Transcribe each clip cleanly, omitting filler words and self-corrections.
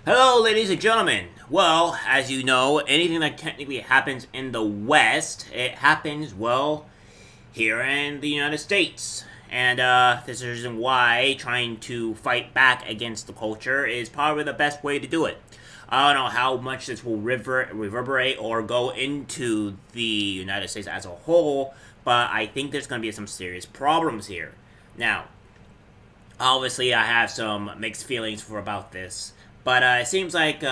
Hello, ladies and gentlemen. Well, as you know, anything that technically happens in the West, it happens, well, here in the United States. And this is the reason why trying to fight back against the culture is probably the best way to do it. I don't know how much this will reverberate or go into the United States as a whole, but I think there's going to be some serious problems here. Now, obviously, I have some mixed feelings for about this, but it seems like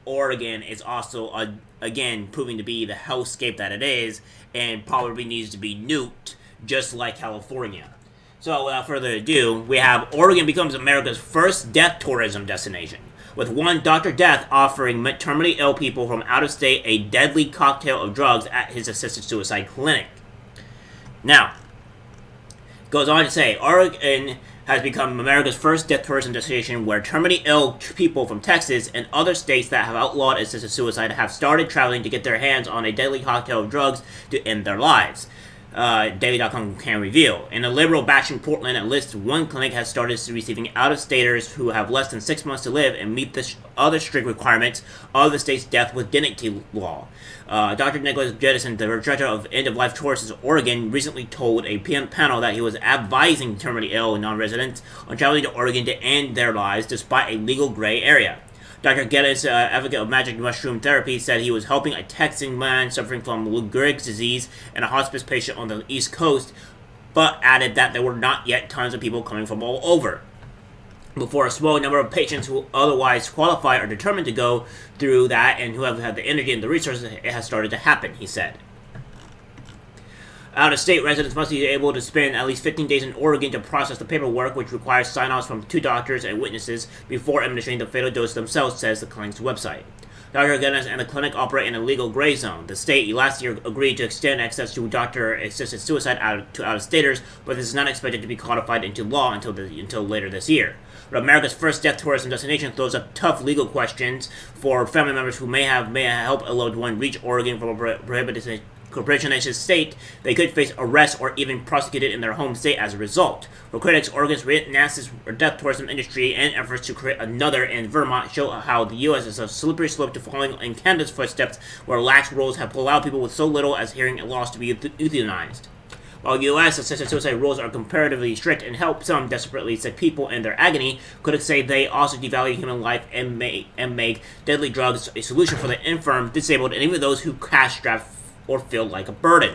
Oregon is also again proving to be the hellscape that it is, and probably needs to be nuked, just like California. So, without further ado, we have Oregon becomes America's first death tourism destination, with one Dr. Death offering terminally ill people from out of state a deadly cocktail of drugs at his assisted suicide clinic. Now, goes on to say, Oregon has become America's first death tourism destination where terminally ill people from Texas and other states that have outlawed assisted suicide have started traveling to get their hands on a deadly cocktail of drugs to end their lives. Daily.com can reveal. In a liberal batch in Portland, at least one clinic has started receiving out-of-staters who have less than 6 months to live and meet the other strict requirements of the state's death with dignity law. Dr. Nicholas Jettison, the director of end-of-life tours in Oregon, recently told a panel that he was advising terminally ill non-residents on traveling to Oregon to end their lives despite a legal gray area. Dr. Geddes, advocate of magic mushroom therapy, said he was helping a Texan man suffering from Lou Gehrig's disease and a hospice patient on the East Coast, but added that there were not yet tons of people coming from all over. Before a small number of patients who otherwise qualify are determined to go through that and who have had the energy and the resources, it has started to happen, he said. Out-of-state residents must be able to spend at least 15 days in Oregon to process the paperwork, which requires sign-offs from 2 doctors and witnesses before administering the fatal dose themselves, says the clinic's website. Dr. Geddes and the clinic operate in a legal gray zone. The state last year agreed to extend access to doctor-assisted suicide to out-of-staters, but this is not expected to be codified into law until later this year. But America's first death tourism destination throws up tough legal questions for family members who may help a loved one reach Oregon from a prohibited corporationized state. They could face arrest or even prosecuted in their home state as a result. For critics, Oregon's massive death tourism industry and efforts to create another in Vermont show how the U.S. is a slippery slope to following in Canada's footsteps, where lax rules have allowed people with so little as hearing loss to be euthanized. While U.S. assisted suicide rules are comparatively strict and help some desperately sick people in their agony, critics say they also devalue human life and make deadly drugs a solution for the infirm, disabled, and even those who cash-strapped or feel like a burden.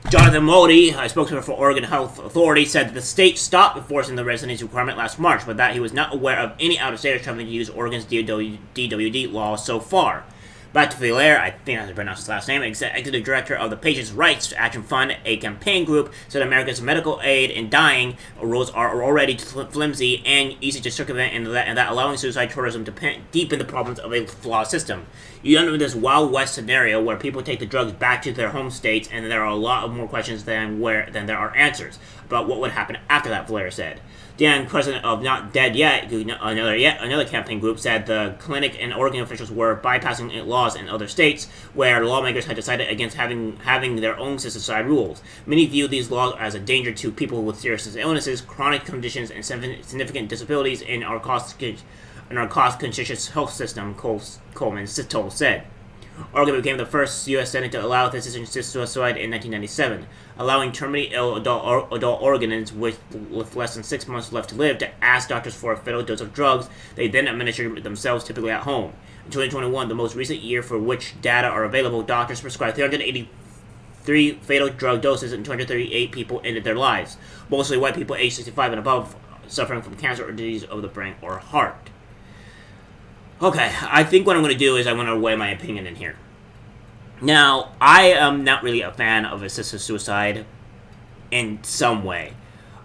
Jonathan Modi, a spokesman for Oregon Health Authority, said that the state stopped enforcing the residency requirement last March, but that he was not aware of any out-of-staters trying to use Oregon's DWD law so far. Back to Filaire, I think that's how to pronounce his last name, executive director of the Patients' Rights Action Fund, a campaign group, said America's medical aid in dying rules are already flimsy and easy to circumvent, and that allowing suicide tourism to deepen the problems of a flawed system. You end up in this Wild West scenario where people take the drugs back to their home states, and there are a lot of more questions than there are answers about what would happen after that, Filaire said. Dan, president of Not Dead Yet, another campaign group, said the clinic and Oregon officials were bypassing laws in other states where lawmakers had decided against having their own suicide rules. Many view these laws as a danger to people with serious illnesses, chronic conditions, and significant disabilities in our cost-conscious health system, Coleman Sittle said. Oregon became the first U.S. state to allow assisted suicide in 1997, allowing terminally ill adult Oregonians with less than 6 months left to live to ask doctors for a fatal dose of drugs they then administer themselves, typically at home. In 2021, the most recent year for which data are available, doctors prescribed 383 fatal drug doses and 238 people ended their lives, mostly white people aged 65 and above suffering from cancer or disease of the brain or heart. Okay, I think what I'm going to do is I'm going to weigh my opinion in here. Now, I am not really a fan of assisted suicide in some way.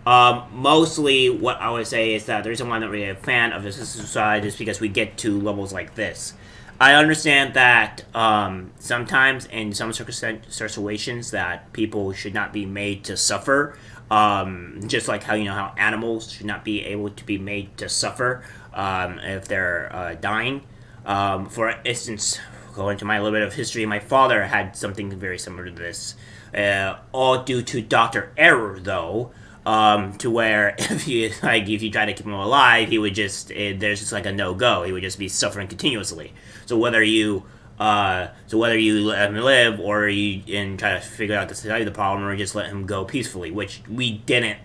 Mostly what I would say is that the reason why I'm not really a fan of assisted suicide is because we get to levels like this. I understand that sometimes in some situations that people should not be made to suffer. Just like how animals should not be able to be made to suffer if they're dying. For instance, going into my little bit of history, my father had something very similar to this. All due to doctor error, though. To where if you try to keep him alive, he would there's just like a no go. He would just be suffering continuously. So whether you let him live or you and try to figure out the society of the problem, or just let him go peacefully, which we didn't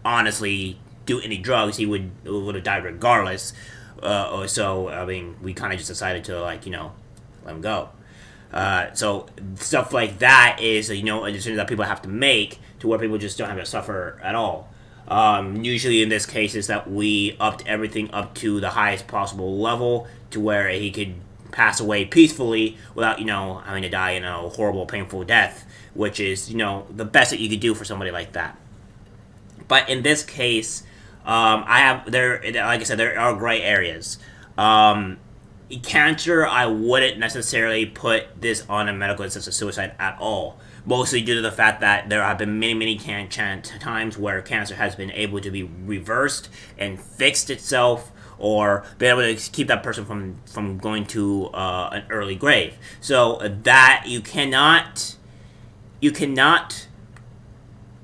honestly do any drugs, he would have died regardless. So I mean, we kind of just decided to let him go. So stuff like that is a decision that people have to make to where people just don't have to suffer at all. Usually in this case is that we upped everything up to the highest possible level to where he could pass away peacefully without having to die in a horrible, painful death, which is the best that you could do for somebody like that. But in this case, like I said, there are gray areas. Cancer, I wouldn't necessarily put this on a medical instance of suicide at all. Mostly due to the fact that there have been many times where cancer has been able to be reversed and fixed itself, or been able to keep that person from going to an early grave. So that you cannot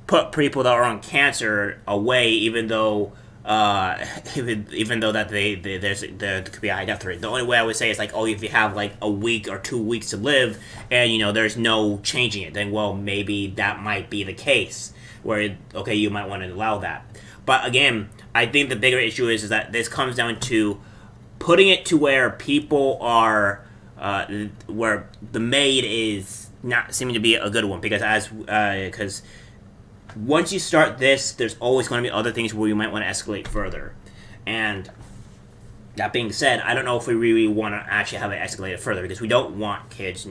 put people that are on cancer away, even though that there could be a high death rate. The only way I would say is like, if you have like a week or 2 weeks to live, and there's no changing it, then maybe that might be the case where you might want to allow that. But again, I think the bigger issue is that this comes down to putting it to where people are where the MAID is not seeming to be a good one, because once you start this, there's always going to be other things where you might want to escalate further. And that being said, I don't know if we really want to actually have it escalated further, because we don't want kids,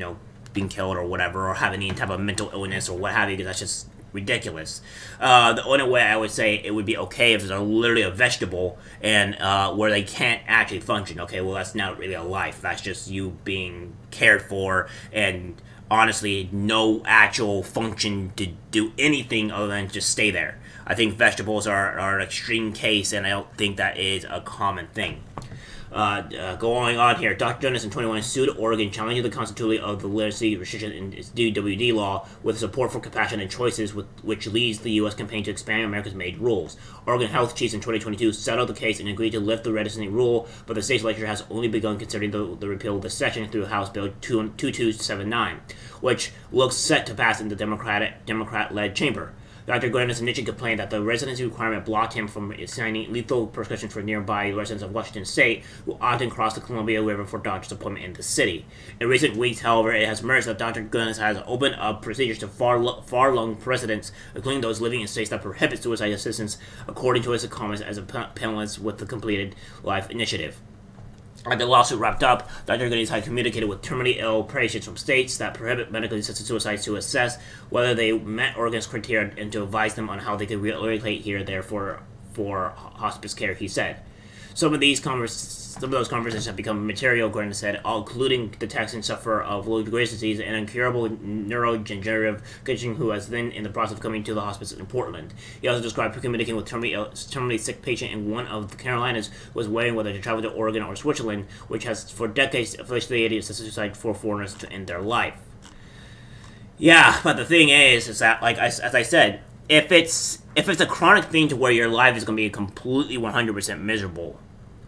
being killed or whatever, or having any type of mental illness or what have you, because that's just ridiculous. The only way I would say it would be okay if it's literally a vegetable and where they can't actually function. Okay, well, that's not really a life. That's just you being cared for and honestly no actual function to do anything other than just stay there. I think vegetables are an extreme case, and I don't think that is a common thing. Going on here, Dr. Jonas in 2021 sued Oregon, challenging the constitutionality of the literacy restriction in its DWD law with support for compassion and choices, which leads the U.S. campaign to expand America's MAID rules. Oregon health chiefs in 2022 settled the case and agreed to lift the residency rule, but the state's legislature has only begun considering the repeal of the section through House Bill 2279, which looks set to pass in the Democrat-led chamber. Dr. Glennis initially complained that the residency requirement blocked him from signing lethal prescriptions for nearby residents of Washington State who often cross the Columbia River for doctor's appointment in the city. In recent weeks, however, it has emerged that Dr. Glennis has opened up procedures to far-flung residents, including those living in states that prohibit suicide assistance, according to his comments as a panelist with the Completed Life Initiative. As the lawsuit wrapped up, Dr. Goodings had communicated with terminally ill patients from states that prohibit medically assisted suicides to assess whether they met Oregon's criteria and to advise them on how they could relocate here there for hospice care, he said. Some of those conversations have become material, Gordon said, including the Texan sufferer of low-grade disease and incurable neurodegenerative condition who has been in the process of coming to the hospice in Portland. He also described communicating with terminally sick patient in one of the Carolinas who was weighing whether to travel to Oregon or Switzerland, which has for decades affiliated assisted suicide for foreigners to end their life. Yeah, but the thing is that, as I said, if it's a chronic thing to where your life is going to be completely 100% miserable,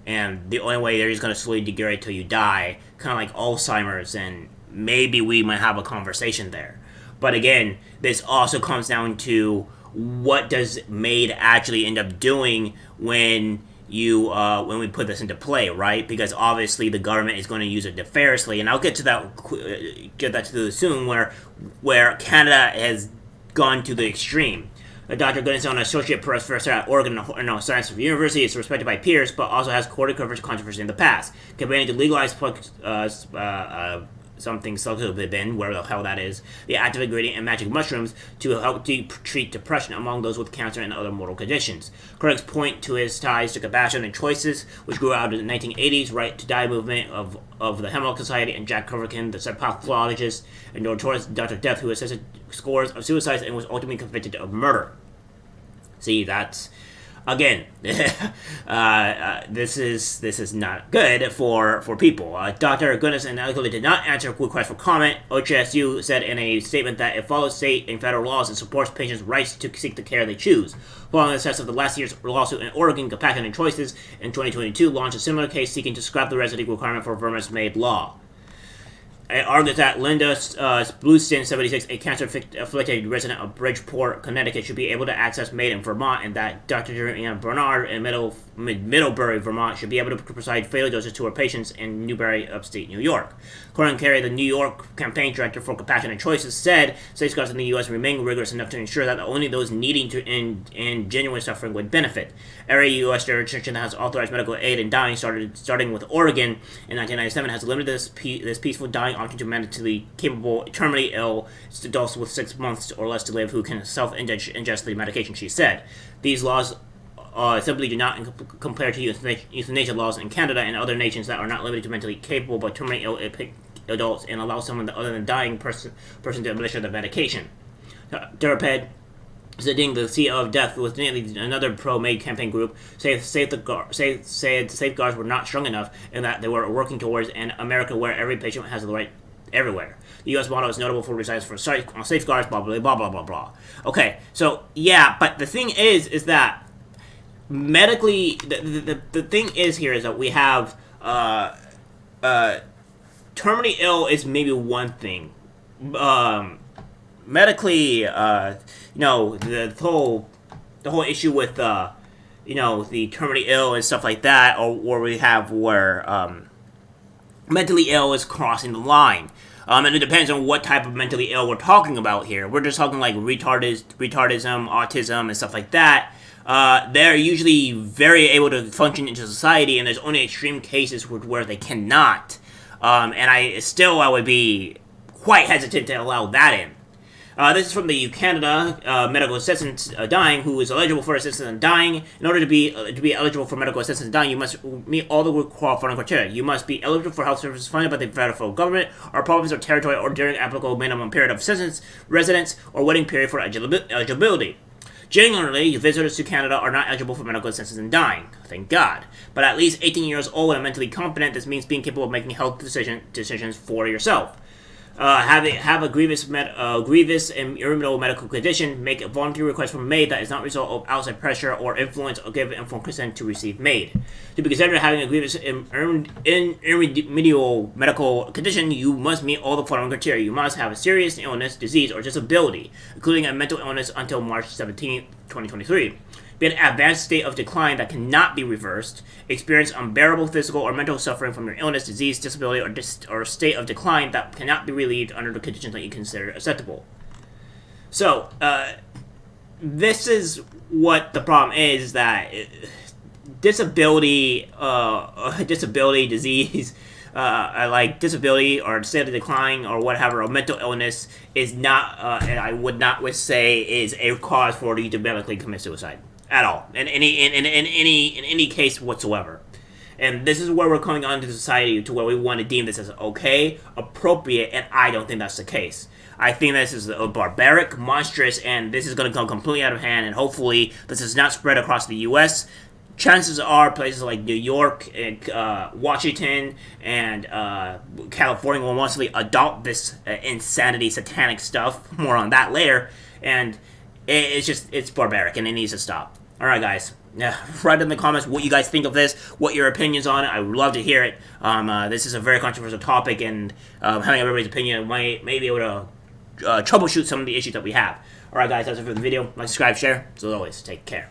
and the only way they're just going to slowly degrade till you die, kind of like Alzheimer's, and maybe we might have a conversation there. But again, this also comes down to what does MAID actually end up doing when we put this into play, right? Because obviously the government is going to use it nefariously, and I'll get to that soon, where Canada has gone to the extreme. Dr. Goodens, an associate professor at Oregon Science University, is respected by peers, but also has courted controversy in the past, campaigning to legalize something psilocybin, where the hell that is, the active ingredient in magic mushrooms, to help treat depression among those with cancer and other mortal conditions. Critics point to his ties to compassion and choices, which grew out of the 1980s right to die movement of the Hemlock Society and Jack Kevorkian, the pathologist and notorious Dr. Death, who assisted scores of suicides and was ultimately convicted of murder. See, that's Again, this is not good for people. Dr. Goodness and Ellicola did not answer a request for comment. OHSU said in a statement that it follows state and federal laws and supports patients' rights to seek the care they choose. Following the success of the last year's lawsuit in Oregon, Compassionate Choices in 2022 launched a similar case seeking to scrap the residency requirement for Vermont's MAID law. It argues that Linda Blueston, 76, a cancer-afflicted resident of Bridgeport, Connecticut, should be able to access MAID in Vermont, and that Dr. Joanne Bernard in Middlebury, Vermont, should be able to prescribe fatal doses to her patients in Newbury, upstate New York. Corinne Carey, the New York campaign director for Compassionate Choices, said safeguards in the U.S. remain rigorous enough to ensure that only those needing to end genuine suffering would benefit. Every U.S. jurisdiction that has authorized medical aid in dying, starting with Oregon in 1997, has limited this peaceful dying option to mentally capable, terminally ill adults with 6 months or less to live who can self-ingest the medication, she said. These laws simply do not compare to euthanasia laws in Canada and other nations that are not limited to mentally capable but terminally ill adults and allow someone other than dying person to administer the medication. Duraped, sitting the sea of death with another pro-MAID campaign group, said safeguards were not strong enough and that they were working towards an America where every patient has the right everywhere. The U.S. model is notable for results for safeguards, blah, blah, blah, blah, blah, blah. Okay, so, yeah, but the thing is that medically, the thing is here is that we have, terminally ill is maybe one thing. Medically, the whole issue with, the terminally ill and stuff like that, or we have where, mentally ill is crossing the line. And it depends on what type of mentally ill we're talking about here. We're just talking like retardism, autism, and stuff like that. They're usually very able to function into society, and there's only extreme cases where they cannot. And I would be quite hesitant to allow that in. This is from the Canada medical assistant dying, who is eligible for assistance in dying. In order to be eligible for medical assistance in dying, you must meet all the following criteria. You must be eligible for health services funded by the federal government, or province or territory, or during applicable minimum period of assistance, residence, or waiting period for eligibility. Generally, visitors to Canada are not eligible for medical assistance in dying, thank God. But at least 18 years old and mentally competent, this means being capable of making health decisions for yourself. Have a grievous and irremitable medical condition, make a voluntary request from MAID that is not a result of outside pressure or influence, or give informed consent to receive MAID. To be considered having a grievous and irremediable medical condition, you must meet all the following criteria. You must have a serious illness, disease, or disability, including a mental illness until March 17, 2023. Be in an advanced state of decline that cannot be reversed, experience unbearable physical or mental suffering from your illness, disease, disability, or state of decline that cannot be relieved under the conditions that you consider acceptable. So, this is what the problem is, that disability, disease, like disability or state of decline or whatever, or mental illness is not, and I would not say is a cause for you to medically commit suicide. At all, in any case whatsoever. And this is where we're coming on to society to where we want to deem this as okay, appropriate, and I don't think that's the case. I think this is barbaric, monstrous, and this is going to come completely out of hand, and hopefully this is not spread across the U.S. Chances are places like New York and Washington and California will mostly adopt this insanity, satanic stuff. More on that later. And it's barbaric, and it needs to stop. Alright, guys. Write in the comments what you guys think of this, what your opinions on it. I would love to hear it. This is a very controversial topic, and having everybody's opinion may be able to troubleshoot some of the issues that we have. Alright, guys, that's it for the video. Like, subscribe, share. As always, take care.